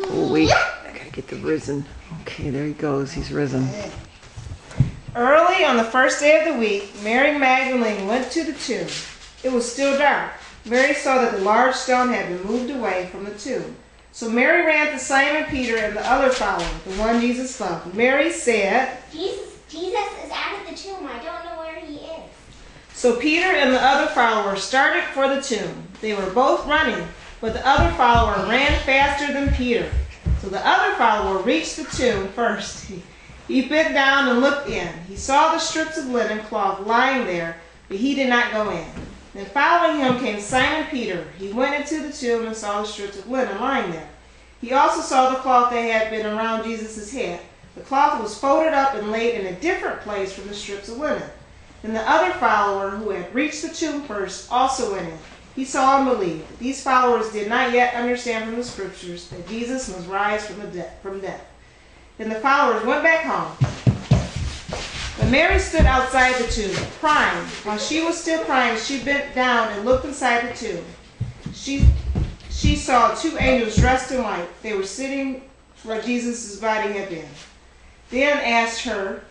Oh, wait. I gotta get the risen. Okay, there he goes. He's risen. Early on the first day of the week, Mary Magdalene went to the tomb. It was still dark. Mary saw that the large stone had been moved away from the tomb. So Mary ran to Simon Peter and the other follower, the one Jesus loved. Mary said, Jesus is out of the tomb. I don't know where he is. So Peter and the other follower started for the tomb. They were both running, but the other follower ran faster than Peter. So the other follower reached the tomb first. He bent down and looked in. He saw the strips of linen cloth lying there, but he did not go in. Then following him came Simon Peter. He went into the tomb and saw the strips of linen lying there. He also saw the cloth that had been around Jesus' head. The cloth was folded up and laid in a different place from the strips of linen. Then the other follower, who had reached the tomb first, also went in. He saw and believed. These followers did not yet understand from the scriptures that Jesus must rise from death. Then the followers went back home. But Mary stood outside the tomb, crying. While she was still crying, she bent down and looked inside the tomb. She saw two angels dressed in white. They were sitting where Jesus' body had been. Then asked her,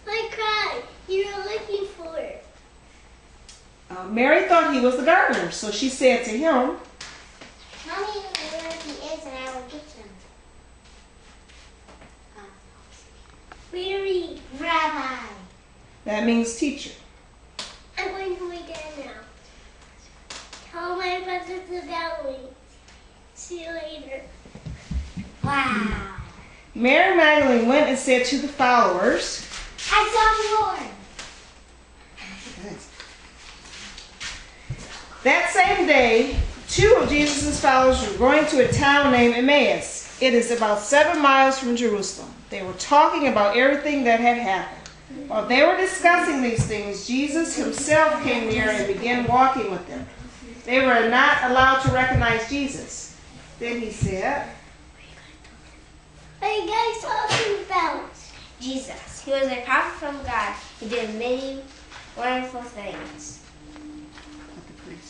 Why cry? You were looking for it. Mary thought he was the gardener, so she said to him, Tell me where he is and I will get him. Mary, Rabbi. That means teacher. I'm going to lay down now. Tell my brothers about me. See you later. Wow. Mary Magdalene went and said to the followers, I saw the Lord. That same day, two of Jesus' followers were going to a town named Emmaus. It is about 7 miles from Jerusalem. They were talking about everything that had happened. While they were discussing these things, Jesus himself came near and began walking with them. They were not allowed to recognize Jesus. Then he said, What are you guys talking about? Jesus. He was a prophet from God. He did many wonderful things.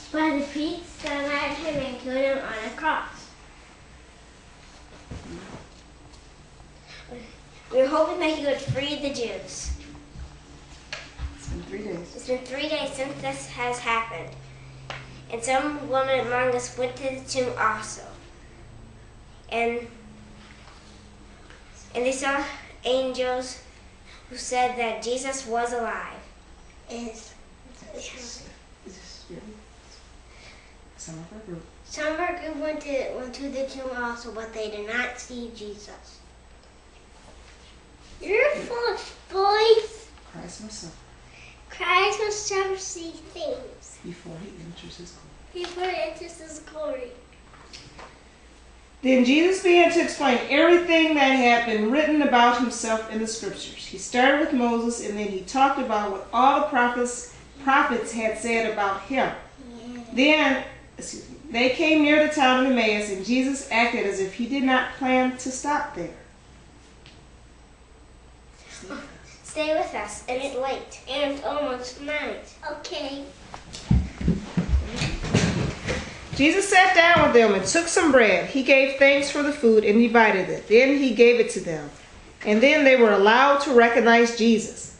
But the priests denied him and killed him on a cross. We were hoping that he would free the Jews. It's been 3 days. It's been 3 days since this has happened. And some women among us went to the tomb also. And they saw angels who said that Jesus was alive. Some of our group went to the tomb also, but they did not see Jesus. You're false, boys. Christ must suffer Christ must suffer these things before he enters his glory. before he enters his glory. Then Jesus began to explain everything that had been written about himself in the scriptures. He started with Moses, and then he talked about what all the prophets had said about him. Then, they came near the town of Emmaus, and Jesus acted as if he did not plan to stop there. Stay with us. It's late. And it's almost night. Okay. Jesus sat down with them and took some bread. He gave thanks for the food and divided it. Then he gave it to them. And then they were allowed to recognize Jesus.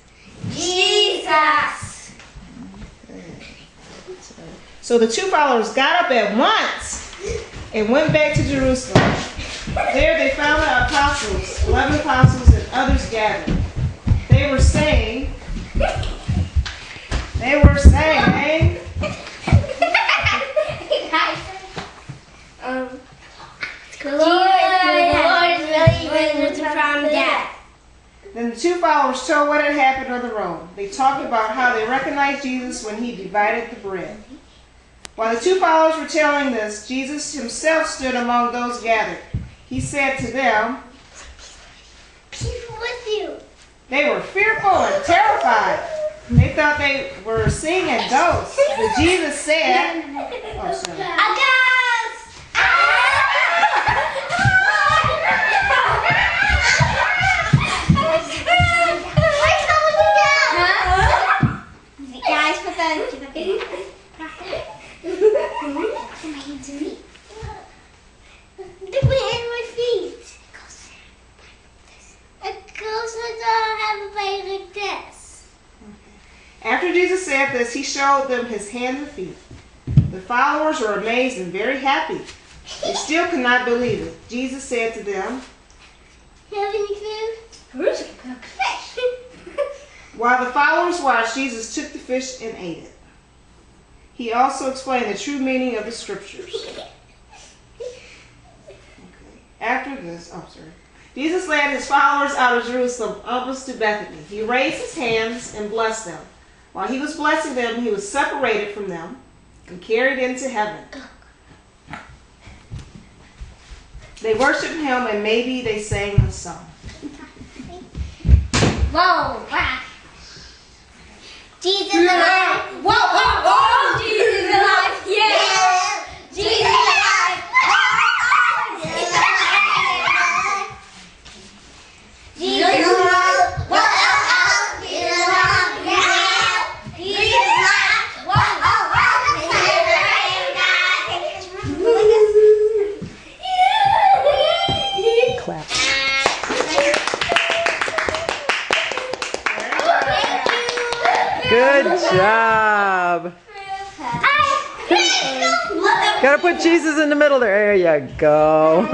Jesus! So the two followers got up at once and went back to Jerusalem. There they found the apostles, 11 apostles, and others gathered. They were saying, The Lord is really risen from death. Then the two followers told what had happened on the road. They talked about how they recognized Jesus when he divided the bread. While the two followers were telling this, Jesus himself stood among those gathered. He said to them, Peace with you. They were fearful and terrified. They thought they were seeing a ghost. But Jesus said, A ghost! Guys, put that in. Jesus said this, he showed them his hands and feet. The followers were amazed and very happy. They still could not believe it. Jesus said to them, Have any food? Where's a cooked fish? while the followers watched, Jesus took the fish and ate it. He also explained the true meaning of the scriptures. After this, Jesus led his followers out of Jerusalem, almost to Bethany. He raised his hands and blessed them. While he was blessing them, he was separated from them and carried into heaven. They worshiped him, and maybe they sang a song. Whoa, wow. Jesus alive. Whoa, whoa, whoa. Jesus alive. Yeah. Jesus alive. Oh, Jesus alive. Jesus alive. Whoa, oh, Jesus alive. Yeah. Jesus alive. Whoa, oh, oh. Clap. Good job. Gotta put Jesus in the middle there. There you go.